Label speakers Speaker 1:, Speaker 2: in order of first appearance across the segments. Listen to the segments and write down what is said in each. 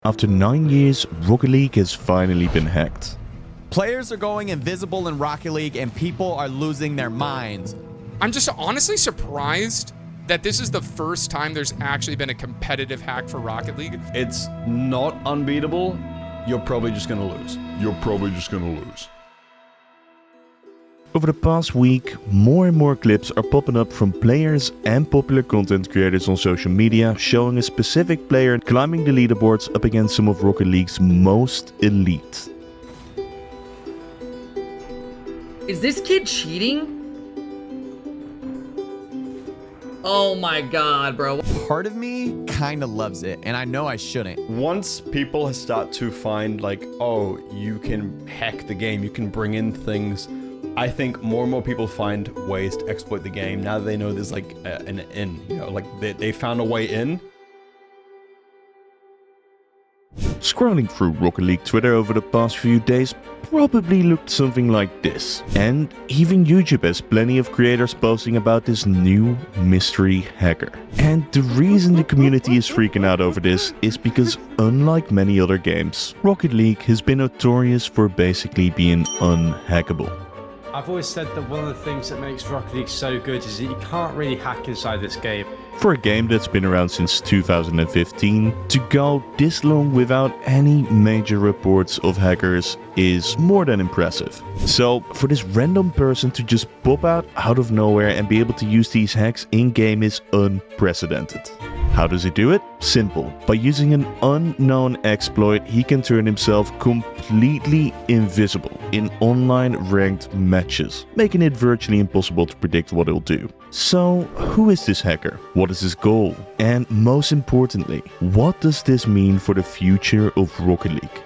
Speaker 1: After 9 years, Rocket League has finally been hacked.
Speaker 2: Players are going invisible in Rocket League and people are losing their minds.
Speaker 3: I'm just honestly surprised that this is the first time there's actually been a competitive hack for Rocket League.
Speaker 4: It's not unbeatable. You're probably just gonna lose.
Speaker 1: Over the past week, more and more clips are popping up from players and popular content creators on social media showing a specific player climbing the leaderboards up against some of Rocket League's most elite.
Speaker 5: Is this kid cheating? Oh my god, bro.
Speaker 2: Part of me kind of loves it, and I know I shouldn't.
Speaker 4: Once people start to find like, oh, you can hack the game, you can bring in things, I think more and more people find ways to exploit the game now that they know there's like an in, you know, like they found a way in.
Speaker 1: Scrolling through Rocket League Twitter over the past few days probably looked something like this. And even YouTube has plenty of creators posting about this new mystery hacker. And the reason the community is freaking out over this is because unlike many other games, Rocket League has been notorious for basically being unhackable.
Speaker 6: I've always said that one of the things that makes Rocket League so good is that you can't really hack inside this game.
Speaker 1: For a game that's been around since 2015, to go this long without any major reports of hackers is more than impressive. So for this random person to just pop out of nowhere and be able to use these hacks in-game is unprecedented. How does he do it? Simple. By using an unknown exploit, he can turn himself completely invisible in online ranked matches, making it virtually impossible to predict what he'll do. So, who is this hacker? What is his goal? And most importantly, what does this mean for the future of Rocket League?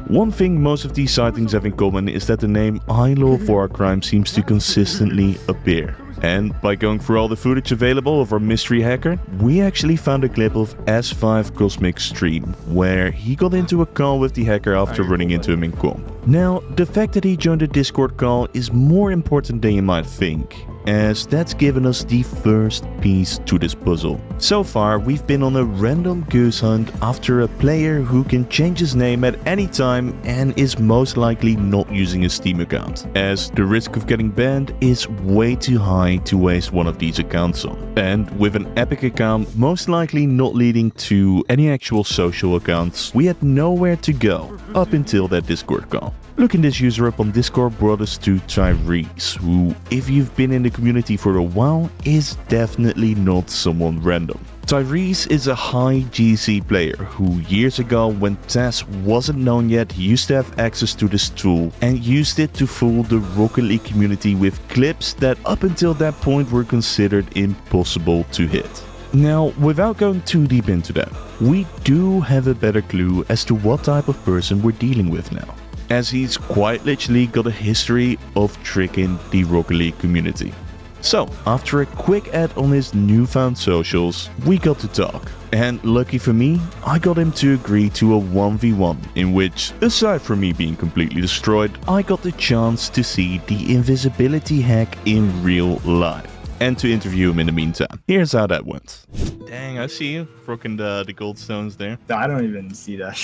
Speaker 1: One thing most of these sightings have in common is that the name I Love Warcrime seems to consistently appear. And by going through all the footage available of our mystery hacker, we actually found a clip of S5 Cosmic's stream, where he got into a call with the hacker after running into him in comp. Now, the fact that he joined a Discord call is more important than you might think, as that's given us the first piece to this puzzle. So far, we've been on a random goose hunt after a player who can change his name at any time and is most likely not using a Steam account, as the risk of getting banned is way too high to waste one of these accounts on. And with an Epic account most likely not leading to any actual social accounts, we had nowhere to go up until that Discord call. Looking this user up on Discord brought us to Tyrese, who, if you've been in the community for a while, is definitely not someone random. Tyrese is a high GC player who years ago, when TAS wasn't known yet, used to have access to this tool and used it to fool the Rocket League community with clips that up until that point were considered impossible to hit. Now, without going too deep into that, we do have a better clue as to what type of person we're dealing with now, as he's quite literally got a history of tricking the Rocket League community. So, after a quick ad on his newfound socials, we got to talk. And lucky for me, I got him to agree to a 1v1, in which, aside from me being completely destroyed, I got the chance to see the invisibility hack in real life, and to interview him in the meantime. Here's how that went. Dang, I see you, rocking the gold stones there.
Speaker 7: I don't even see that.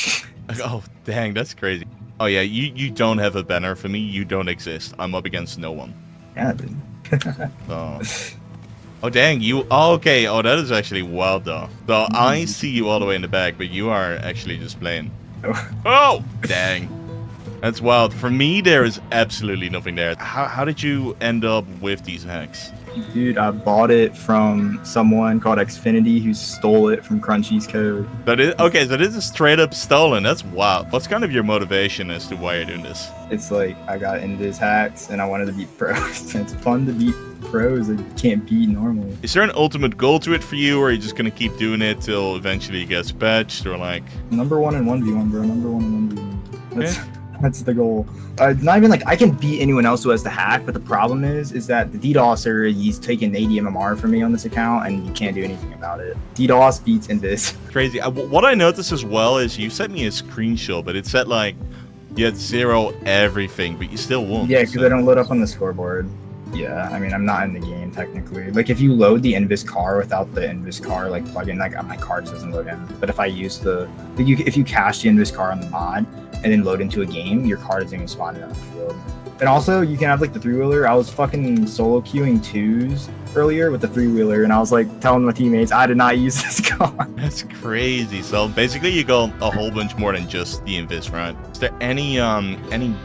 Speaker 1: Oh, dang, that's crazy. Oh yeah, you don't have a banner for me, you don't exist. I'm up against no one.
Speaker 7: Yeah, dude.
Speaker 1: Oh dang, you, oh, okay, oh that is actually wild though. So I see you all the way in the back, but you are actually just playing. Oh, dang. That's wild. For me, there is absolutely nothing there. How did you end up with these hacks?
Speaker 7: Dude, I bought it from someone called Xfinity who stole it from Crunchy's code.
Speaker 1: But okay, so this is straight up stolen. That's wild. What's kind of your motivation as to why you're doing this?
Speaker 7: It's like I got into these hacks and I wanted to beat pros. It's fun to beat pros that you can't beat normally.
Speaker 1: Is there an ultimate goal to it for you, or are you just gonna keep doing it till eventually it gets patched, or like?
Speaker 7: Number 1 in 1v1, bro. Number 1 in 1v1. That's the goal. Not even like I can beat anyone else who has the hack, but the problem is that the DDoSer, he's taking 80 MMR from me on this account, and you can't do anything about it. DDoS beats Invis.
Speaker 1: Crazy. What I noticed as well is you sent me a screenshot, but it said like you had 0 everything, but you still won.
Speaker 7: Yeah, because I don't load up on the scoreboard. Yeah, I mean, I'm not in the game technically. Like, if you load the Invis car without the Invis car like plugin, like my card doesn't load in. But if I use if you cache the Invis car on the mod and then load into a game, your card doesn't even spawn in the field. And also, you can have like the 3-wheeler. I was fucking solo queuing 2s earlier with the 3-wheeler, and I was like telling my teammates I did not use this car.
Speaker 1: That's crazy. So basically, you go a whole bunch more than just the Invis, right? Is there any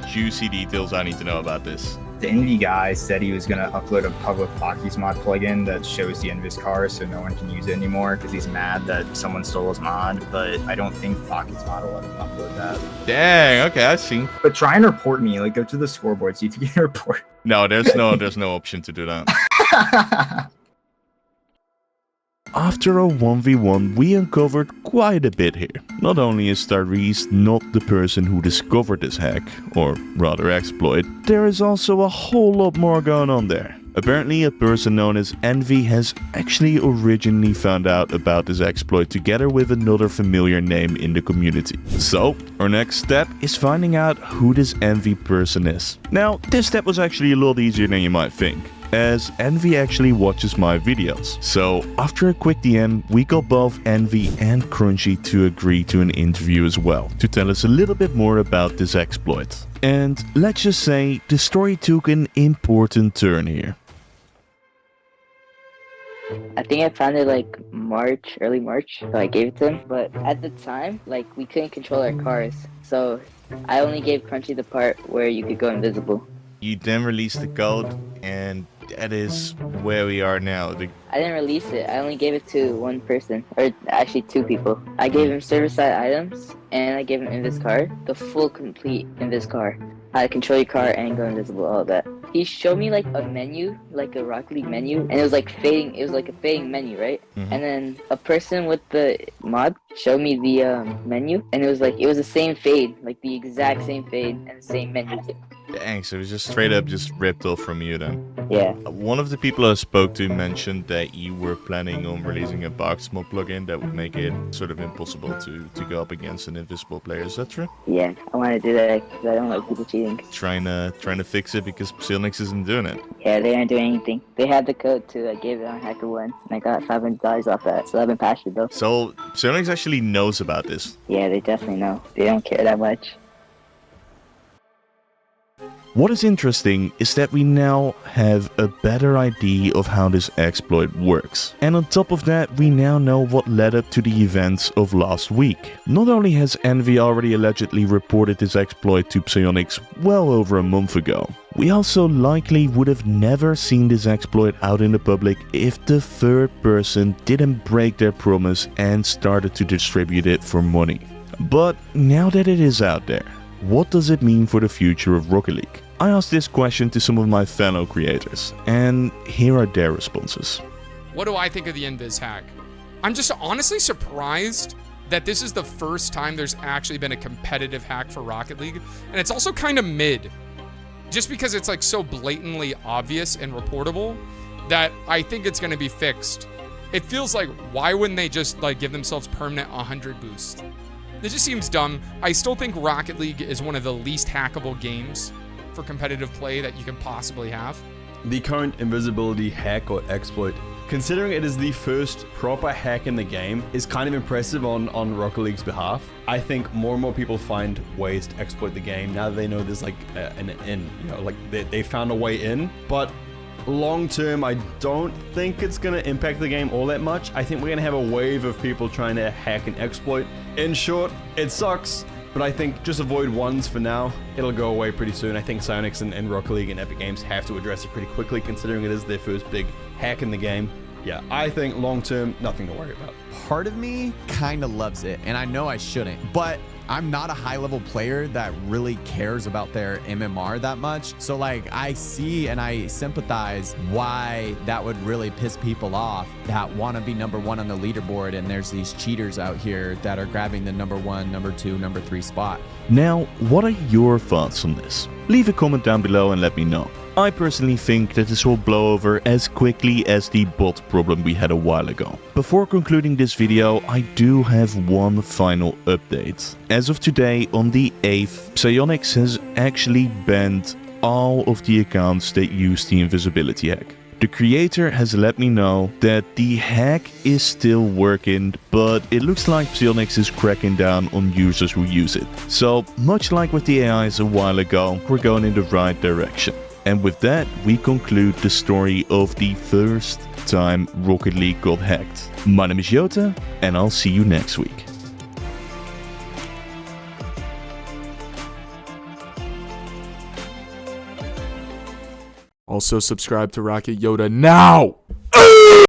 Speaker 1: juicy details I need to know about this?
Speaker 7: The Envy guy said he was gonna upload a public Pockeys mod plugin that shows the Invis car, so no one can use it anymore because he's mad that someone stole his mod. But I don't think Pockeys mod will let him upload that.
Speaker 1: Dang. Okay, I see.
Speaker 7: But try and report me. Like, go to the scoreboard, see if you can report.
Speaker 1: No, there's no option to do that. After a 1v1, we uncovered quite a bit here. Not only is Tyrese not the person who discovered this hack, or rather exploit, there is also a whole lot more going on there. Apparently, a person known as Envy has actually originally found out about this exploit together with another familiar name in the community. So, our next step is finding out who this Envy person is. Now, this step was actually a lot easier than you might think, as Envy actually watches my videos. So after a quick DM, we got both Envy and Crunchy to agree to an interview as well, to tell us a little bit more about this exploit. And let's just say the story took an important turn here.
Speaker 8: I think I found it like early March, so I gave it to him. But at the time, like, we couldn't control our cars, so I only gave Crunchy the part where you could go invisible.
Speaker 1: You then released the code, and that is where we are now.
Speaker 8: I didn't release it. I only gave it to one person, or actually 2 people. I gave him server-side items, and I gave him Invis car, the full complete Invis car. How to control your car and go invisible, all that. He showed me like a menu, like a Rocket League menu, and it was like fading. It was like a fading menu, right? And then a person with the mod showed me the menu, and it was the same fade, like the exact same fade and the same menu.
Speaker 1: Dang, so it was just straight up just ripped off from you then.
Speaker 8: Yeah.
Speaker 1: One of the people I spoke to mentioned that you were planning on releasing a box mod plugin that would make it sort of impossible to go up against an invisible player. Is that true?
Speaker 8: Yeah, I want to do that because I don't like people cheating.
Speaker 1: Trying to fix it because Psilnix isn't doing it.
Speaker 8: Yeah, they aren't doing anything. They had the code too. I gave it on HackerOne, and I got $500 off that. So I've been patched though.
Speaker 1: So Psilnix actually knows about this.
Speaker 8: Yeah, they definitely know. They don't care that much.
Speaker 1: What is interesting is that we now have a better idea of how this exploit works. And on top of that, we now know what led up to the events of last week. Not only has Envy already allegedly reported this exploit to Psionics well over a month ago, we also likely would have never seen this exploit out in the public if the third person didn't break their promise and started to distribute it for money. But now that it is out there, what does it mean for the future of Rocket League? I asked this question to some of my fellow creators, and here are their responses.
Speaker 3: What do I think of the Invis hack? I'm just honestly surprised that this is the first time there's actually been a competitive hack for Rocket League, and it's also kind of mid. Just because it's like so blatantly obvious and reportable that I think it's going to be fixed. It feels like, why wouldn't they just like give themselves permanent 100 boost? It just seems dumb. I still think Rocket League is one of the least hackable games for competitive play that you can possibly have.
Speaker 4: The current invisibility hack or exploit, considering it is the first proper hack in the game, is kind of impressive on Rocket League's behalf. I think more and more people find ways to exploit the game now that they know there's like an in, you know, like they found a way in. But long term, I don't think it's gonna impact the game all that much. I think we're gonna have a wave of people trying to hack and exploit. In short, it sucks, but I think just avoid ones for now. It'll go away pretty soon. I think Psyonix and Rocket League and Epic Games have to address it pretty quickly, considering it is their first big hack in the game. Yeah, I think long term, nothing to worry about.
Speaker 2: Part of me kind of loves it, and I know I shouldn't, but I'm not a high-level player that really cares about their MMR that much. So, like, I see and I sympathize why that would really piss people off that want to be number one on the leaderboard, and there's these cheaters out here that are grabbing the number 1, number 2, number 3 spot.
Speaker 1: Now, what are your thoughts on this? Leave a comment down below and let me know. I personally think that this will blow over as quickly as the bot problem we had a while ago. Before concluding this video, I do have one final update. As of today, on the 8th, Psyonix has actually banned all of the accounts that use the invisibility hack. The creator has let me know that the hack is still working, but it looks like Psyonix is cracking down on users who use it. So much like with the AIs a while ago, we're going in the right direction. And with that, we conclude the story of the first time Rocket League got hacked. My name is Yota, and I'll see you next week.
Speaker 9: Also subscribe to Rocket Yota now!